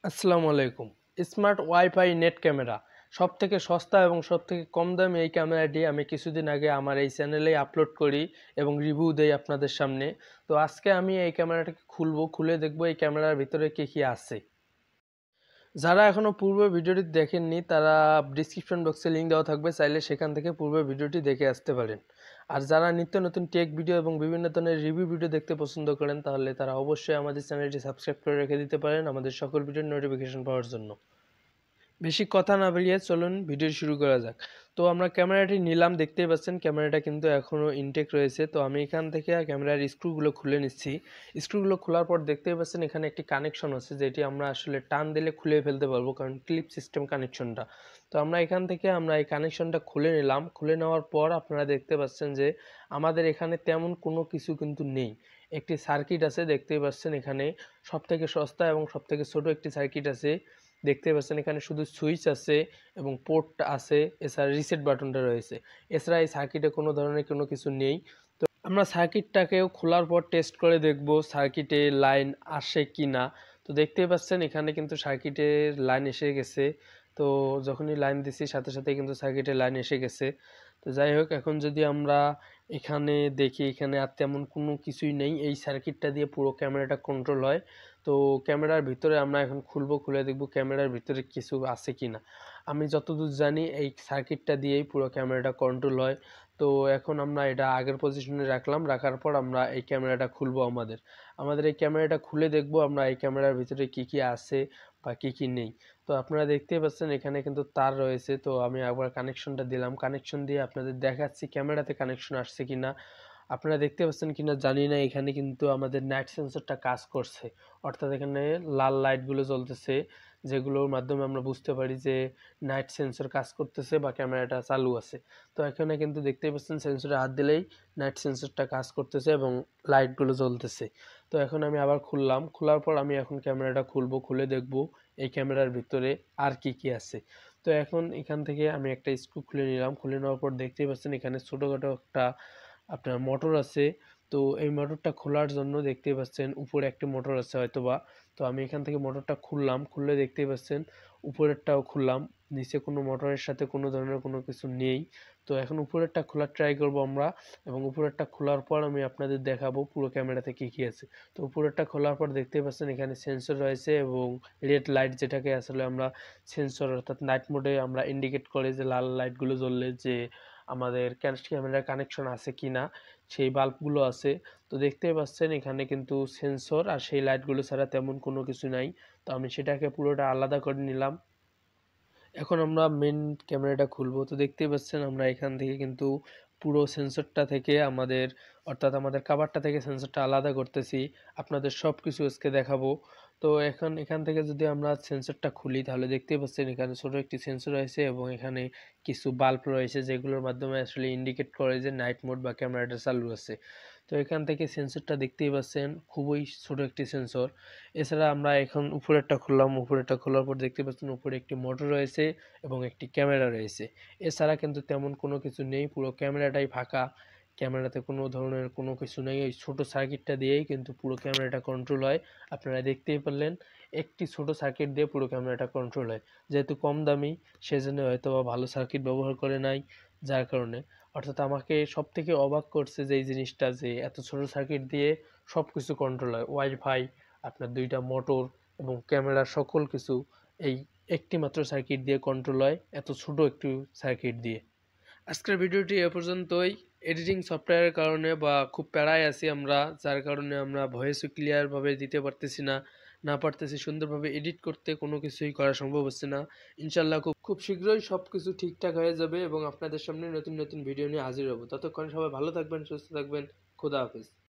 আসসালামু আলাইকুম। Smart wifi net camera সবথেকে সস্তা এবং সবথেকে কম দামে এই ক্যামেরাটি আমি কিছুদিন আগে আমার এই চ্যানেলেই আপলোড করি এবং রিভিউ দেই আপনাদের সামনে। তো আজকে আমি এই ক্যামেরাটাকে খুলে দেখব এই ক্যামেরার ভিতরে কি আছে। যারা এখনো পূর্বের ভিডিওটি দেখেননি তারা ডেসক্রিপশন বক্সে লিংক দেওয়া থাকবে, চাইলে সেখান থেকে পূর্বের ভিডিওটি দেখে আসতে পারেন। আর যারা নিত্য নতুন টেক ভিডিও এবং বিভিন্ন ধরনের রিভিউ ভিডিও দেখতে পছন্দ করেন তাহলে তারা অবশ্যই আমাদের চ্যানেলটি সাবস্ক্রাইব করে রেখে দিতে পারেন আমাদের সকল ভিডিওর নোটিফিকেশন পাওয়ার জন্য। বেশি কথা না বাড়িয়ে চলুন ভিডিও শুরু করা যাক। তো আমরা ক্যামেরাটি নিলাম, দেখতেই পাচ্ছেন ক্যামেরাটা কিন্তু এখনও ইনটেক রয়েছে। তো আমি এখান থেকে ক্যামেরার স্ক্রুগুলো খুলে নিচ্ছি। স্ক্রুগুলো খোলার পর দেখতেই পাচ্ছেন এখানে একটি কানেকশন আছে, যেটি আমরা আসলে টান দিলে খুলে ফেলতে পারবো, কারণ ক্লিপ সিস্টেম কানেকশনটা। তো আমরা এখান থেকে এই কানেকশনটা খুলে নিলাম। খুলে নেওয়ার পর আপনারা দেখতে পাচ্ছেন যে আমাদের এখানে তেমন কোনো কিছু কিন্তু নেই। একটি সার্কিট আছে, দেখতেই পাচ্ছেন এখানে সবথেকে সস্তা এবং সবথেকে ছোট একটি সার্কিট আছে। দেখতে পাচ্ছেন এখানে শুধু সুইচ আছে এবং পোর্ট আছে, এছাড়া রিসেট বাটনটা রয়েছে। এছাড়া এই সার্কিটে কোনো ধরনের কোনো কিছু নেই। তো আমরা সার্কিটটাকেও খোলার পর টেস্ট করে দেখব সার্কিটে লাইন আসে কি না। তো দেখতেই পাচ্ছেন এখানে কিন্তু সার্কিটের লাইন এসে গেছে। তো যখনই লাইন দিছি সাথে সাথে কিন্তু সার্কিটের লাইন এসে গেছে। তো যাই হোক, এখন যদি আমরা এখানে দেখি, এখানে আর তেমন কোনো কিছুই নেই। এই সার্কিটটা দিয়ে পুরো ক্যামেরাটা কন্ট্রোল হয়। তো ক্যামেরার ভিতরে আমরা এখন খুলে দেখব ক্যামেরার ভিতরে কিছু আছে কিনা। আমি যতদূর জানি এই সার্কিটটা দিয়েই পুরো ক্যামেরাটা কন্ট্রোল হয়। তো এখন আমরা এটা আগের পজিশনে রাখলাম, রাখার পর আমরা এই ক্যামেরাটা খুলবো। আমাদের এই ক্যামেরাটা খুলে দেখব আমরা এই ক্যামেরার ভিতরে কি আছে বা কি নেই। তো আপনারা দেখতেই পাচ্ছেন এখানে কিন্তু তার রয়েছে। তো আমি একবার কানেকশনটা দিলাম, কানেকশন দিয়ে আপনাদের দেখাচ্ছি ক্যামেরাতে কানেকশন আসছে কিনা। আপনারা দেখতে পাচ্ছেন কিনা জানি না, এখানে কিন্তু আমাদের নাইট সেন্সরটা কাজ করছে, অর্থাৎ এখানে লাল লাইটগুলো জ্বলতেছে, যেগুলোর মাধ্যমে আমরা বুঝতে পারি যে নাইট সেন্সর কাজ করতেছে বা ক্যামেরাটা চালু আছে। তো এখানে কিন্তু দেখতেই পাচ্ছেন সেন্সরে হাত দিলেই নাইট সেন্সরটা কাজ করতেছে এবং লাইটগুলো জ্বলতেছে। তো এখন আমি আবার খুললাম, খোলার পর আমি এখন ক্যামেরাটা খুলে দেখব এই ক্যামেরার ভিতরে আর কি আছে। তো এখন এখান থেকে আমি একটা স্ক্রু খুলে নিলাম, খুলে নেওয়ার পর দেখতেই পাচ্ছেন এখানে ছোটোখাটো একটা আপনার মোটর আছে। তো এই মোটরটা খোলার জন্য দেখতেই পাচ্ছেন উপরে একটি মোটর আছে হয়তোবা। তো আমি এখান থেকে মোটরটা খুললাম, খুললে দেখতেই পাচ্ছেন উপরেরটাও খুললাম, নিচে কোনো মোটরের সাথে কোনো ধরনের কোনো কিছু নেই। তো এখন উপরেরটা খোলার ট্রাই করব আমরা, এবং উপরেরটা খোলার পর আমি আপনাদের দেখাবো পুরো ক্যামেরাতে কি আছে। তো উপরেরটা খোলার পর দেখতেই পাচ্ছেন এখানে সেন্সর রয়েছে এবং রেড লাইট, যেটাকে আসলে আমরা সেন্সর অর্থাৎ নাইট মোডে আমরা ইন্ডিকেট করে যে লাল লাইটগুলো জ্বললে যে আমাদের ক্যামেরার কানেকশন আছে কিনা, সেই বাল্বগুলো আছে। তো দেখতেই পাচ্ছেন এখানে কিন্তু সেন্সর আর সেই লাইটগুলো ছাড়া তেমন কোনো কিছু নাই। তো আমি সেটাকে পুরোটা আলাদা করে নিলাম। এখন আমরা মেন ক্যামেরাটা খুলবো। তো দেখতেই পাচ্ছেন আমরা এখান থেকে কিন্তু পুরো সেন্সরটা থেকে অর্থাৎ আমাদের কভারটা থেকে সেন্সরটা আলাদা করতেছি, আপনাদের সব কিছু আজকে দেখাবো। তো এখন এখান থেকে যদি আমরা সেন্সরটা খুলি তাহলে দেখতেই পাচ্ছেন এখানে ছোট একটি সেন্সর রয়েছে এবং এখানে কিছু বাল্ব রয়েছে, যেগুলোর মাধ্যমে আসলে ইন্ডিকেট করে যে নাইট মোড বা ক্যামেরাটা চালু আছে। তো এখান থেকে সেন্সরটা দেখতেই পাচ্ছেন খুবই ছোট একটি সেন্সর। এছাড়া আমরা এখন উপরেরটা খুললাম, উপরেরটা খোলার পর দেখতে পাচ্ছেন উপরে একটি মোটর রয়েছে এবং একটি ক্যামেরা রয়েছে। এছাড়া কিন্তু তেমন কোনো কিছু নেই, পুরো ক্যামেরাটাই ফাঁকা। ক্যামেরাতে কোনো ধরনের কোনো কিছু নেই, এই ছোট সার্কিটটা দিয়েই কিন্তু পুরো ক্যামেরাটা কন্ট্রোল হয়। আপনারা দেখতেই পারলেন একটি ছোট সার্কিট দিয়ে পুরো ক্যামেরাটা কন্ট্রোল হয়। যেহেতু কম দামি সেজন্য হয়তো বা ভালো সার্কিট ব্যবহার করে নাই, যার কারণে। অর্থাৎ আমাকে সবথেকে অবাক করছে যে এই জিনিসটা, যে এত ছোট সার্কিট দিয়ে সব কিছু কন্ট্রোল হয়, ওয়াইফাই, আপনার দুইটা মোটর এবং ক্যামেরার সকল কিছু এই একটি মাত্র সার্কিট দিয়ে কন্ট্রোল হয়, এত ছোট একটু সার্কিট দিয়ে। আজকের ভিডিওটি এ পর্যন্তই। এডিটিং সফটওয়্যারের কারণে বা খুব প্যারায় আছি আমরা, যার কারণে আমরা ভয়েসও ক্লিয়ারভাবে দিতে পারতেছি না পারতেছি সুন্দরভাবে এডিট করতে, কোনো কিছুই করা সম্ভব হচ্ছে না। ইনশাল্লাহ খুব শীঘ্রই সব কিছু ঠিকঠাক হয়ে যাবে এবং আপনাদের সামনে নতুন নতুন ভিডিও নিয়ে হাজির হব। ততক্ষণ সবাই ভালো থাকবেন, সুস্থ থাকবেন। খোদা হাফেজ।